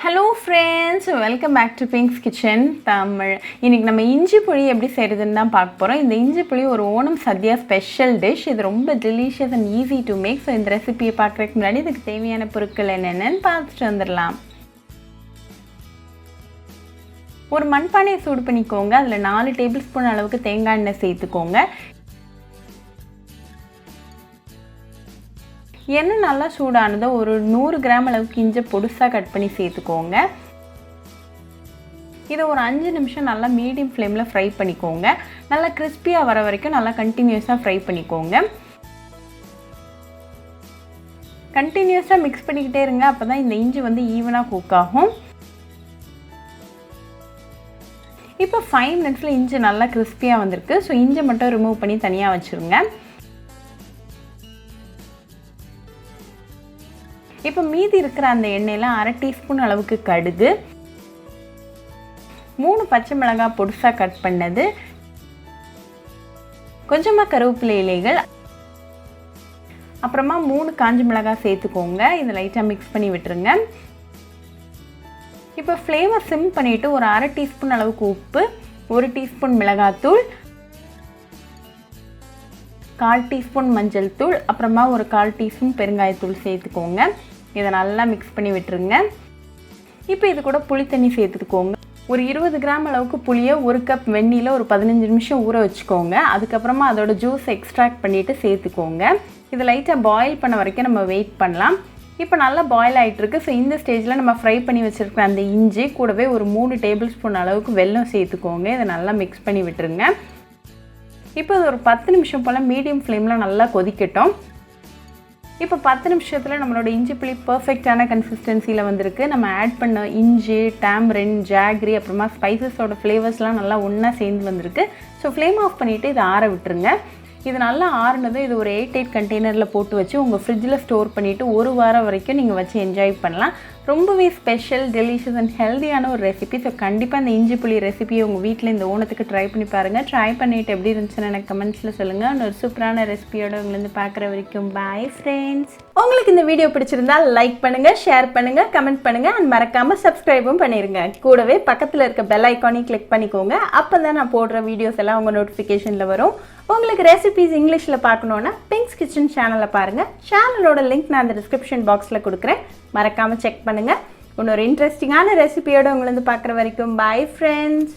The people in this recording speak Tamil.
Hello friends, welcome back to Pink's Kitchen Tamil. இன்னைக்கு நம்ம இஞ்சி புளி எப்படி செய்யறதுன்னு தான் பார்க்க போறோம். இந்த இஞ்சி புளி ஒரு ஓணம் சத்யா ஸ்பெஷல் டிஷ். இது ரொம்ப delicious and easy to make. So இந்த ரெசிபியை பார்க்கறதுக்கு முன்னாடி இதுக்கு தேவையான பொருட்கள் என்னென்னன்னு பார்த்துட்டு வந்துடலாம். ஒரு மண்பானையை சூடு பண்ணிக்கோங்க. அதில் 4 டேபிள் ஸ்பூன் அளவுக்கு தேங்காய் எண்ணெய் சேர்த்துக்கோங்க. எண்ணெய் நல்லா சூடானதை ஒரு 100 கிராம் அளவுக்கு இஞ்சி பொடிசாக கட் பண்ணி சேர்த்துக்கோங்க. இதை ஒரு 5 நிமிஷம் நல்லா மீடியம் ஃப்ளேமில் ஃப்ரை பண்ணிக்கோங்க. நல்லா கிறிஸ்பியாக வர வரைக்கும் நல்லா கண்டினியூஸாக ஃப்ரை பண்ணிக்கோங்க. கண்டினியூஸாக மிக்ஸ் பண்ணிக்கிட்டே இருங்க. அப்போ தான் இந்த இஞ்சி வந்து ஈவனாக குக் ஆகும். இப்போ 5 மினிட்ஸில் இஞ்சி நல்லா கிறிஸ்பியாக வந்திருக்கு. ஸோ இஞ்சி மட்டும் ரிமூவ் பண்ணி தனியாக வச்சுருங்க. இப்போ மீதி இருக்கிற அந்த எண்ணெயில் 1/2 டீஸ்பூன் அளவுக்கு கடுகு, 3 பச்சை மிளகாய் பொடிசாக கட் பண்ணது, கொஞ்சமாக கருவேப்பிலை இலைகள், அப்புறமா 3 காஞ்ச மிளகாய் சேர்த்துக்கோங்க. இதை லைட்டாக மிக்ஸ் பண்ணி விட்டுருங்க. இப்போ ஃப்ளேமை சிம் பண்ணிவிட்டு ஒரு 1/2 டீஸ்பூன் அளவுக்கு உப்பு, 1 டீஸ்பூன் மிளகாத்தூள், 1/4 டீஸ்பூன் மஞ்சள் தூள், அப்புறமா ஒரு 1/4 டீஸ்பூன் பெருங்காயத்தூள் சேர்த்துக்கோங்க. இதை நல்லா மிக்ஸ் பண்ணி விட்டுருங்க. இப்போ இது கூட புளி தண்ணி சேர்த்துக்கோங்க. ஒரு 20 கிராம் அளவுக்கு புளியை 1 கப் வெந்நீரில் ஒரு 15 நிமிஷம் ஊற வச்சுக்கோங்க. அதுக்கப்புறமா அதோட ஜூஸ் எக்ஸ்ட்ராக்ட் பண்ணிவிட்டு சேர்த்துக்கோங்க. இதை லைட்டாக பாயில் பண்ண வரைக்கும் நம்ம வெயிட் பண்ணலாம். இப்போ நல்லா பாயில் ஆகிட்டுருக்கு. ஸோ இந்த ஸ்டேஜில் நம்ம ஃப்ரை பண்ணி வச்சுருக்கிற அந்த இஞ்சி கூடவே ஒரு 3 டேபிள் ஸ்பூன் அளவுக்கு வெல்லம் சேர்த்துக்கோங்க. இதை நல்லா மிக்ஸ் பண்ணி விட்டுருங்க. இப்போ இது ஒரு 10 நிமிஷம் போல் மீடியம் ஃப்ளேமில் நல்லா கொதிக்கட்டும். இப்போ 10 நிமிஷத்தில் நம்மளோட இஞ்சி புளி பர்ஃபெக்டான கன்சிஸ்டன்சியில் வந்திருக்கு. நம்ம ஆட் பண்ண இஞ்சி, டாமரின், ஜாக்ரி, அப்புறமா ஸ்பைசஸோட ஃப்ளேவர்ஸ்லாம் நல்லா ஒன்றா சேர்ந்து வந்திருக்கு. ஸோ ஃப்ளேம் ஆஃப் பண்ணிவிட்டு இதை ஆற விட்டுருங்க. இது நல்லா ஆறுனதும் இது ஒரு 8 கண்டெய்னரில் போட்டு வச்சு உங்கள் ஃப்ரிட்ஜில் ஸ்டோர் பண்ணிவிட்டு 1 வாரம் வரைக்கும் நீங்கள் வச்சு என்ஜாய் பண்ணலாம். ரொம்பவே ஸ்பெஷல், டெலிஷியஸ் அண்ட் ஹெல்த்தியான ஒரு ரெசிபி. ஸோ கண்டிப்பாக இந்த இஞ்சி புளி ரெசிபியை உங்கள் வீட்டில் இந்த ஓணத்துக்கு ட்ரை பண்ணி பாருங்கள். ட்ரை பண்ணிவிட்டு எப்படி இருந்துச்சுன்னு எனக்கு கமெண்ட்ஸில் சொல்லுங்கள். ஒரு சூப்பரான ரெசிபியோட உங்களை பார்க்குற வரைக்கும் பாய் ஃப்ரெண்ட்ஸ். உங்களுக்கு இந்த வீடியோ பிடிச்சிருந்தா லைக் பண்ணுங்கள், ஷேர் பண்ணுங்கள், கமெண்ட் பண்ணுங்கள் அண்ட் மறக்காமல் சப்ஸ்கிரைபும் பண்ணிடுங்க. கூடவே பக்கத்தில் இருக்க பெல் ஐக்கானையும் கிளிக் பண்ணிக்கோங்க. அப்போ தான் நான் போடுற வீடியோஸ் எல்லாம் உங்கள் நோட்டிஃபிகேஷனில் வரும். உங்களுக்கு ரெசிபிஸ் இங்கிலீஷில் பார்க்கணுன்னா பிங்க்ஸ் கிச்சன் சேனலை பாருங்கள். சேனலோட லிங்க் நான் அந்த டிஸ்கிரிப்ஷன் பாக்ஸில் கொடுக்குறேன். மறக்காமல் செக் பண்ணுங்கள். இன்னொரு இன்ட்ரெஸ்டிங்கான ரெசிபியோடு உங்களை பார்க்குற வரைக்கும் பாய் ஃப்ரெண்ட்ஸ்.